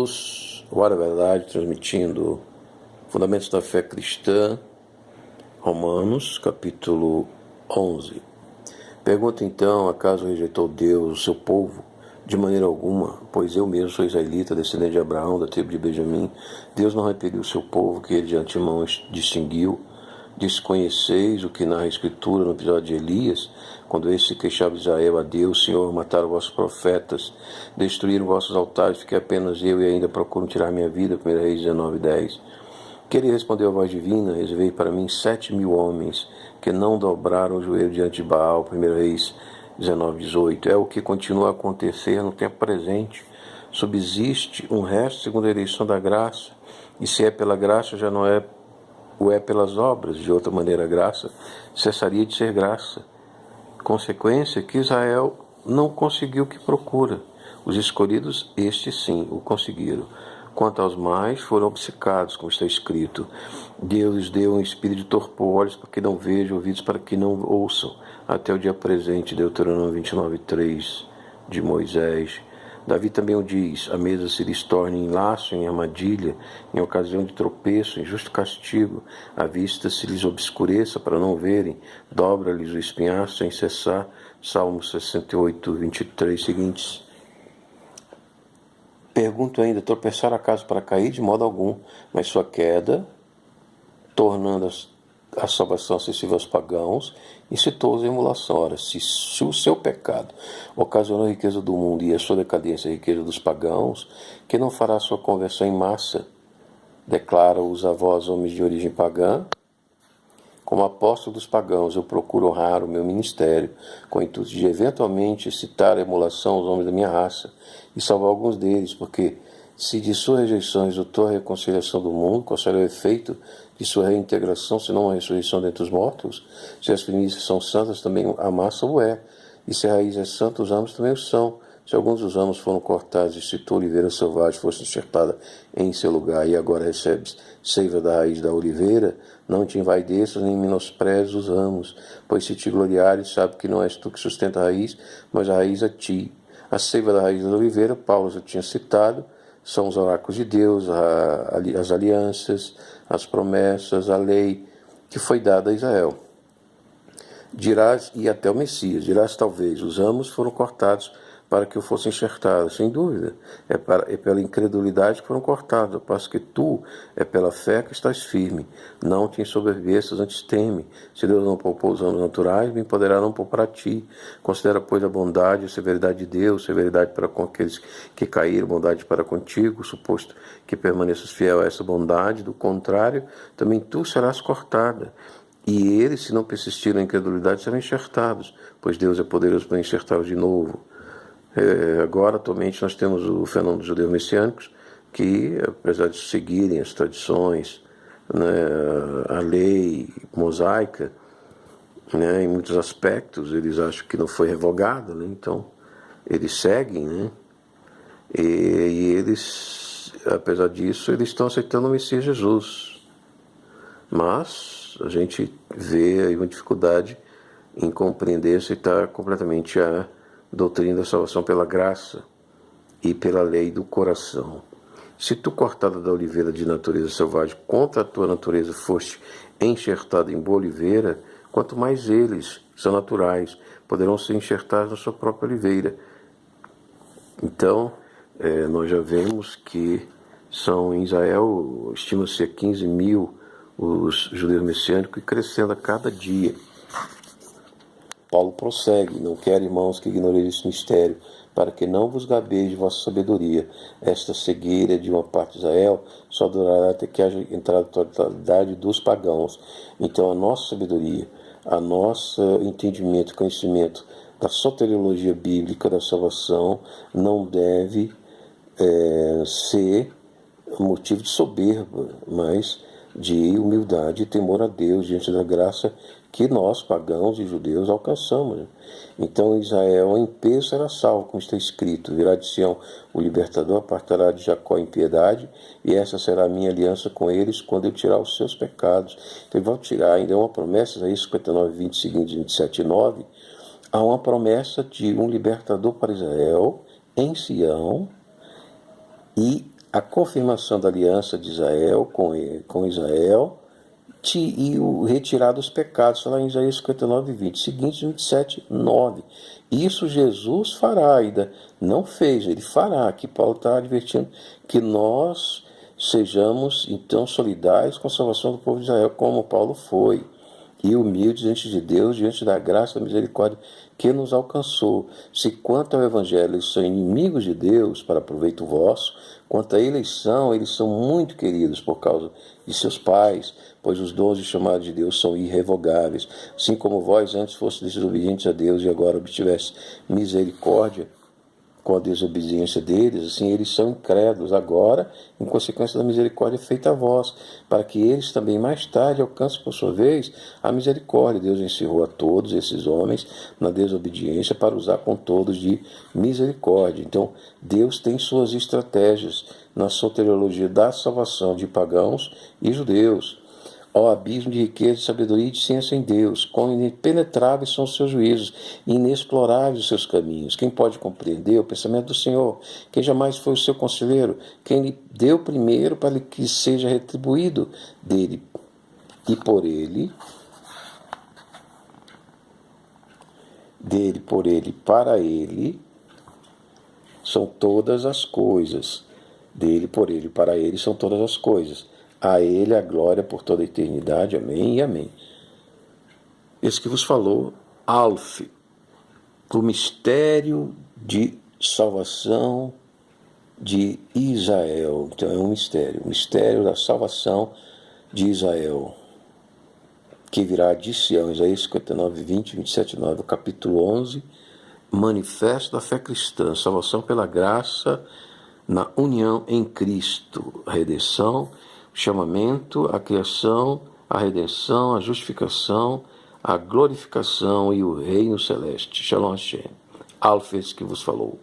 Jesus, Hora da Verdade, transmitindo Fundamentos da Fé Cristã, Romanos, capítulo 11. Pergunta então, acaso rejeitou Deus o seu povo? De maneira alguma, pois eu mesmo sou israelita, descendente de Abraão, da tribo de Benjamim. Deus não repeliu o seu povo, que ele de antemão distinguiu. Desconheceis o que narra a Escritura no episódio de Elias, quando esse se queixava de Israel a Deus: Senhor, mataram vossos profetas, destruíram vossos altares, fiquei apenas eu e ainda procuram tirar minha vida. 1 Reis 19:10. Que ele respondeu à voz divina: reservei para mim 7.000 homens que não dobraram o joelho diante de Baal. 1 Reis 19:18. É o que continua a acontecer no tempo presente. Subsiste um resto segundo a eleição da graça, e se é pela graça já não é o é pelas obras. De outra maneira, a graça cessaria de ser graça. Consequência que Israel não conseguiu o que procura. Os escolhidos, estes sim, o conseguiram. Quanto aos mais, foram obcecados, como está escrito: Deus lhes deu um espírito de torpor, olhos para que não vejam, ouvidos para que não ouçam, até o dia presente. Deuteronômio 29:3 de Moisés. Davi também o diz: a mesa se lhes torne em laço, em armadilha, em ocasião de tropeço, em justo castigo, a vista se lhes obscureça para não verem, dobra-lhes o espinhaço sem cessar. Salmo 68:23 seguintes. Pergunto ainda: tropeçar acaso para cair? De modo algum, mas sua queda, tornando a salvação acessível aos pagãos, incitou-os à emulação. Ora, se o seu pecado ocasionou a riqueza do mundo e a sua decadência a riqueza dos pagãos, que não fará a sua conversão em massa? Declara-os a vós, homens de origem pagã: como apóstolo dos pagãos, eu procuro honrar o meu ministério, com o intuito de eventualmente excitar a emulação aos homens da minha raça e salvar alguns deles, porque se de sua rejeição resultou a reconciliação do mundo, qual será o efeito de sua reintegração, senão a ressurreição dentre os mortos? Se as primícias são santas, também a massa o é, e se a raiz é santa, os ramos também o são. Se alguns dos ramos foram cortados e se tua oliveira selvagem fosse enxertada em seu lugar, e agora recebes seiva da raiz da oliveira, não te envaideças nem menosprezes os ramos, pois se te gloriares, sabe que não és tu que sustenta a raiz, mas a raiz a ti. A seiva da raiz da oliveira, Paulo já tinha citado, são os oráculos de Deus, as alianças, as promessas, a lei que foi dada a Israel. Dirás, e até o Messias, dirás talvez, os ramos foram cortados para que eu fosse enxertado. Sem dúvida, é pela incredulidade que foram cortados, ao passo que tu é pela fé que estás firme. Não te ensoberbeças, antes teme. Se Deus não poupou os ramos naturais, bem poderá não poupar a ti. Considera, pois, a bondade e a severidade de Deus, severidade para com aqueles que caíram, bondade para contigo, suposto que permaneças fiel a essa bondade, do contrário, também tu serás cortada. E eles, se não persistirem na incredulidade, serão enxertados, pois Deus é poderoso para enxertá-los de novo. Agora, atualmente, nós temos o fenômeno dos judeus messiânicos, que, apesar de seguirem as tradições, né, a lei mosaica, né, em muitos aspectos, eles acham que não foi revogada, né, então eles seguem, né, e eles, apesar disso, eles estão aceitando o Messias Jesus. Mas a gente vê aí uma dificuldade em compreender, aceitar completamente a doutrina da salvação pela graça e pela lei do coração. Se tu, cortada da oliveira de natureza selvagem, contra a tua natureza foste enxertado em boa oliveira, quanto mais eles, que são naturais, poderão ser enxertados na sua própria oliveira. Então, nós já vemos que são em Israel, estima-se 15.000 os judeus messiânicos, e crescendo a cada dia. Paulo prossegue: não quero, irmãos, que ignoreis esse mistério, para que não vos gabeis de vossa sabedoria. Esta cegueira de uma parte de Israel só durará até que haja entrado a totalidade dos pagãos. Então a nossa sabedoria, a nosso entendimento, conhecimento da soteriologia bíblica da salvação não deve ser motivo de soberba, mas de humildade e temor a Deus diante da graça que nós, pagãos e judeus, alcançamos. Então Israel em peso será salvo, como está escrito: virá de Sião o libertador, apartará de Jacó a impiedade, e essa será a minha aliança com eles quando eu tirar os seus pecados. Então ele vai tirar, ainda é uma promessa, Isaías 59, 20 seguintes, 27 e 9, há uma promessa de um libertador para Israel em Sião, e a confirmação da aliança de Israel com Israel e o retirar dos pecados, está lá em Isaías 59, 20, seguintes 27, 9. Isso Jesus fará, ainda não fez, ele fará. Aqui Paulo está advertindo que nós sejamos então solidários com a salvação do povo de Israel, como Paulo foi, e humildes diante de Deus, diante da graça e da misericórdia que nos alcançou. Se quanto ao Evangelho eles são inimigos de Deus para proveito vosso, quanto à eleição, eles são muito queridos por causa de seus pais, pois os dons de chamado de Deus são irrevogáveis. Assim como vós antes fostes desobedientes a Deus e agora obtiveste misericórdia com a desobediência deles, assim eles são incrédulos agora, em consequência da misericórdia feita a vós, para que eles também mais tarde alcancem por sua vez a misericórdia. Deus encerrou a todos esses homens na desobediência para usar com todos de misericórdia. Então Deus tem suas estratégias na soteriologia da salvação de pagãos e judeus. Ó abismo de riqueza, de sabedoria e de ciência em Deus, quão impenetráveis são os seus juízos, inexploráveis os seus caminhos. Quem pode compreender o pensamento do Senhor? Quem jamais foi o seu conselheiro? Quem lhe deu primeiro para que seja retribuído dele e por ele, para ele, são todas as coisas. Dele, por ele, para ele, são todas as coisas. A ele a glória por toda a eternidade. Amém e amém. Esse que vos falou, Alf, o mistério de salvação de Israel. Então é um mistério, o mistério da salvação de Israel, que virá de Sião. Isaías 59, 20, 27, 9, capítulo 11, manifesto da fé cristã, salvação pela graça na união em Cristo, a redenção, o chamamento, a criação, a redenção, a justificação, a glorificação e o reino celeste. Shalom Hashem. Alfes que vos falou.